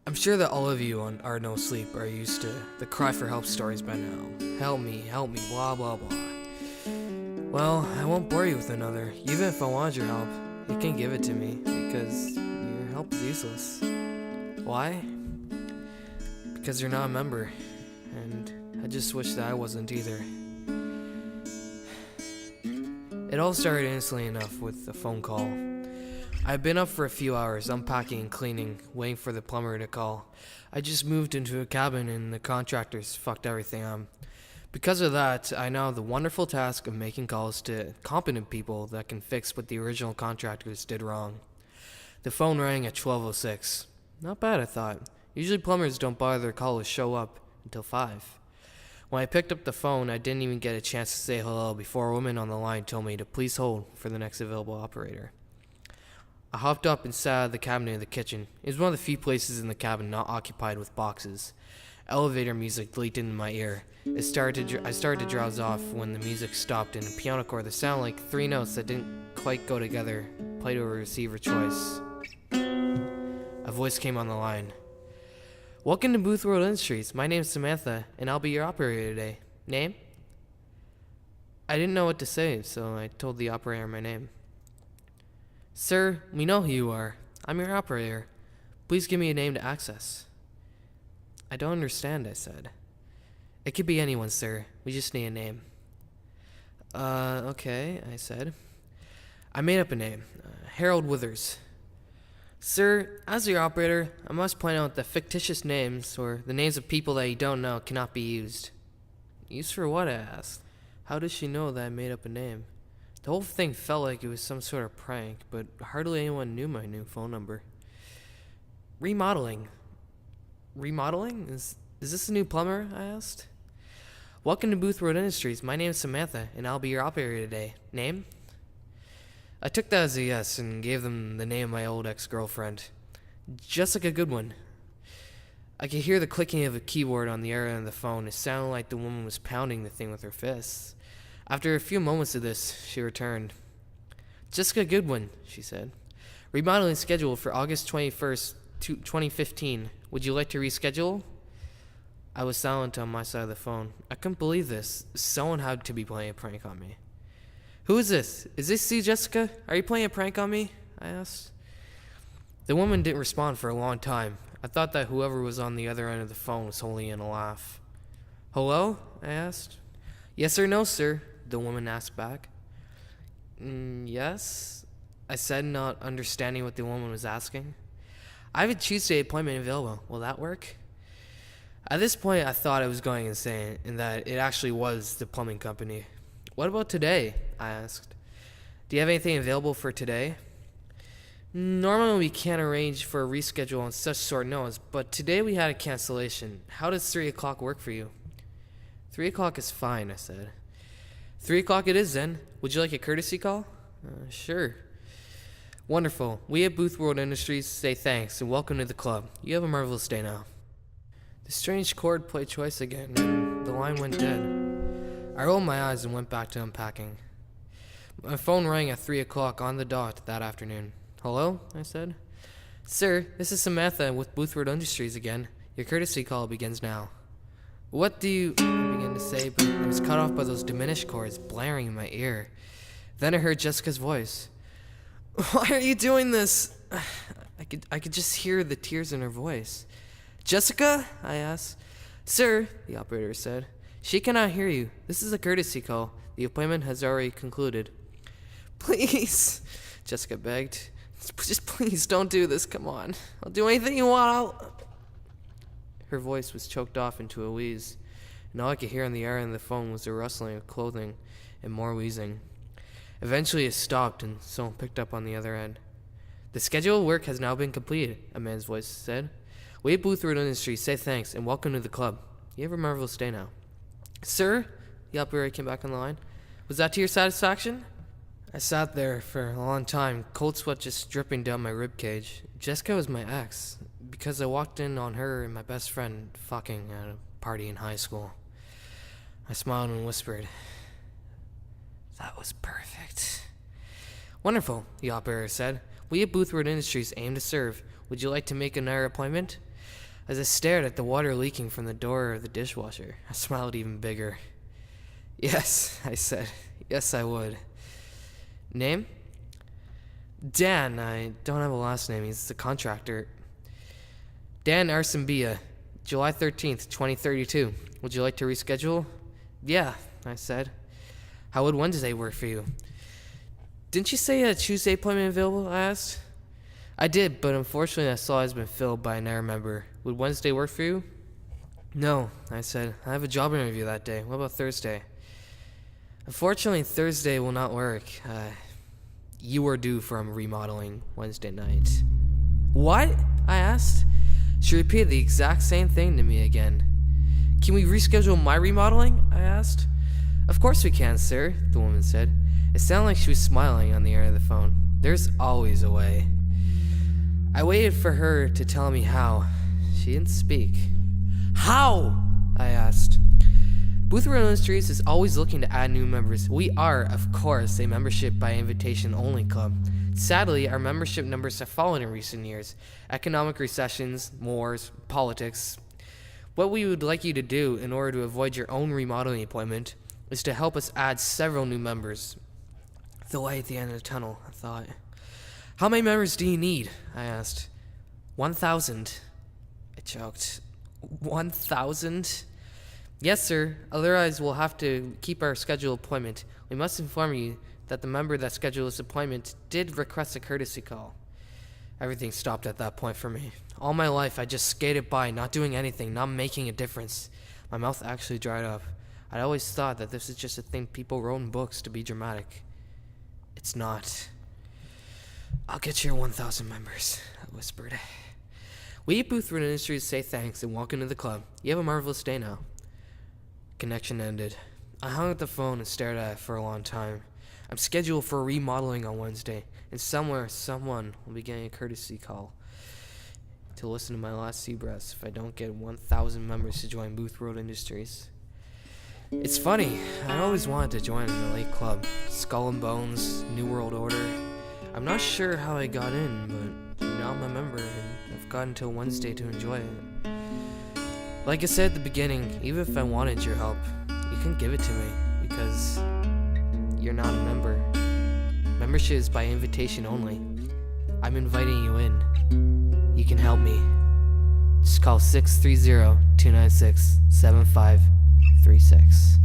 I'm sure that all of you on Are No Sleep are used to the cry for help stories by now. Help me, blah blah blah. Well, I won't bore you with another. Even if I wanted your help, you can't give it to me because your help is useless. Why? Because you're not a member, and I just wish that I wasn't either. It all started innocently enough with a phone call. I've been up for a few hours, unpacking and cleaning, waiting for the plumber to call. I just moved into a cabin and the contractors fucked everything up. Because of that, I now have the wonderful task of making calls to competent people that can fix what the original contractors did wrong. The phone rang at 12:06. Not bad, I thought. Usually plumbers don't bother their callers show up until 5. When I picked up the phone, I didn't even get a chance to say hello before a woman on the line told me to please hold for the next available operator. I hopped up and sat at the cabinet in the kitchen. It was one of the few places in the cabin not occupied with boxes. Elevator music leaked into my ear. I started to drowse off when the music stopped and a piano chord that sounded like 3 notes that didn't quite go together played over receiver choice. A voice came on the line. "Welcome to Booth World Industries. My name's Samantha, and I'll be your operator today. Name?" I didn't know what to say, so I told the operator my name. "Sir, we know who you are. I'm your operator. Please give me a name to access." "I don't understand," I said. "It could be anyone, sir. We just need a name." Okay, I said. I made up a name. Harold Withers. "Sir, as your operator, I must point out that fictitious names, or the names of people that you don't know, cannot be used." "Used for what?" I asked. How did she know that I made up a name? The whole thing felt like it was some sort of prank, but hardly anyone knew my new phone number. Remodeling. Remodeling? Is this a new plumber? I asked. "Welcome to Booth Road Industries. My name is Samantha, and I'll be your operator today. Name?" I took that as a yes and gave them the name of my old ex-girlfriend. Jessica Goodwin. I could hear the clicking of a keyboard on the other end of the phone. It sounded like the woman was pounding the thing with her fists. After a few moments of this, she returned. "Jessica Goodwin," she said. "Remodeling scheduled for August 21st, 2015. Would you like to reschedule?" I was silent on my side of the phone. I couldn't believe this. Someone had to be playing a prank on me. "Who is this? Is this you, Jessica? Are you playing a prank on me?" I asked. The woman didn't respond for a long time. I thought that whoever was on the other end of the phone was holding in a laugh. "Hello?" I asked. "Yes or no, sir?" the woman asked back. Yes," I said, not understanding what the woman was asking. "I have a Tuesday appointment available. Will that work?" At this point, I thought I was going insane, and that it actually was the plumbing company. "What about today?" I asked. "Do you have anything available for today?" "Normally we can't arrange for a reschedule on such short notice, but today we had a cancellation. How does 3 o'clock work for you?" 3 o'clock is fine," I said. 3 o'clock it is then. Would you like a courtesy call?" Sure." "Wonderful. We at Booth World Industries say thanks and welcome to the club. You have a marvelous day now." The strange chord played twice again, and the line went dead. I rolled my eyes and went back to unpacking. My phone rang at 3 o'clock on the dot that afternoon. "Hello?" I said. "Sir, this is Samantha with Booth World Industries again. Your courtesy call begins now." "What do you—" I began to say, but I was cut off by those diminished chords blaring in my ear. Then I heard Jessica's voice. "Why are you doing this?" I could just hear the tears in her voice. "Jessica?" I asked. "Sir," the operator said, "she cannot hear you. This is a courtesy call. The appointment has already concluded." "Please," Jessica begged. "Just please don't do this. Come on. I'll do anything you want. Her voice was choked off into a wheeze, and all I could hear on the other end of the phone was the rustling of clothing and more wheezing. Eventually it stopped, and someone picked up on the other end. "The scheduled work has now been completed," a man's voice said. "We at Booth Road Industries say thanks and welcome to the club. You have a marvelous day now." "Sir?" the operator came back on the line. "Was that to your satisfaction?" I sat there for a long time, cold sweat just dripping down my ribcage. Jessica was my ex, because I walked in on her and my best friend fucking at a party in high school. I smiled and whispered, "That was perfect." "Wonderful," the operator said. "We at Booth Road Industries aim to serve. Would you like to make another appointment?" As I stared at the water leaking from the door of the dishwasher, I smiled even bigger. Yes, I said. Yes, I would. Name? Dan. I don't have a last name. He's the contractor. Dan Arsimbia, July 13th, 2032. Would you like to reschedule? Yeah, I said. How would Wednesday work for you? Didn't you say a Tuesday appointment available? I asked. I did, but unfortunately that slot has been filled by another member. Would Wednesday work for you? No, I said. I have a job interview that day. What about Thursday? Unfortunately, Thursday will not work. You are due for a remodeling Wednesday night. What? I asked. She repeated the exact same thing to me again. Can we reschedule my remodeling? I asked. Of course we can, sir, the woman said. It sounded like she was smiling on the end of the phone. There's always a way. I waited for her to tell me how. She didn't speak. How? I asked. Booth Road Industries is always looking to add new members. We are, of course, a membership by invitation only club. Sadly, our membership numbers have fallen in recent years. Economic recessions, wars, politics. What we would like you to do in order to avoid your own remodeling appointment is to help us add several new members. The light at the end of the tunnel, I thought. How many members do you need? I asked. 1,000. I choked. 1,000? Yes, sir. Otherwise, we'll have to keep our scheduled appointment. We must inform you that the member that scheduled this appointment did request a courtesy call. Everything stopped at that point for me. All my life, I just skated by, not doing anything, not making a difference. My mouth actually dried up. I'd always thought that this is just a thing people wrote in books to be dramatic. It's not. I'll get your 1,000 members, I whispered. We at Booth Road Industries say thanks and walk into the club. You have a marvelous day now. Connection ended. I hung up the phone and stared at it for a long time. I'm scheduled for remodeling on Wednesday, and somewhere, someone will be getting a courtesy call to listen to my last sea breaths if I don't get 1,000 members to join Booth Road Industries. It's funny, I always wanted to join an elite club. Skull and Bones, New World Order. I'm not sure how I got in, but now I'm a member, and I've got until Wednesday to enjoy it. Like I said at the beginning, even if I wanted your help, you couldn't give it to me, because you're not a member. Membership is by invitation only. I'm inviting you in. You can help me. Just call 630-296-7536.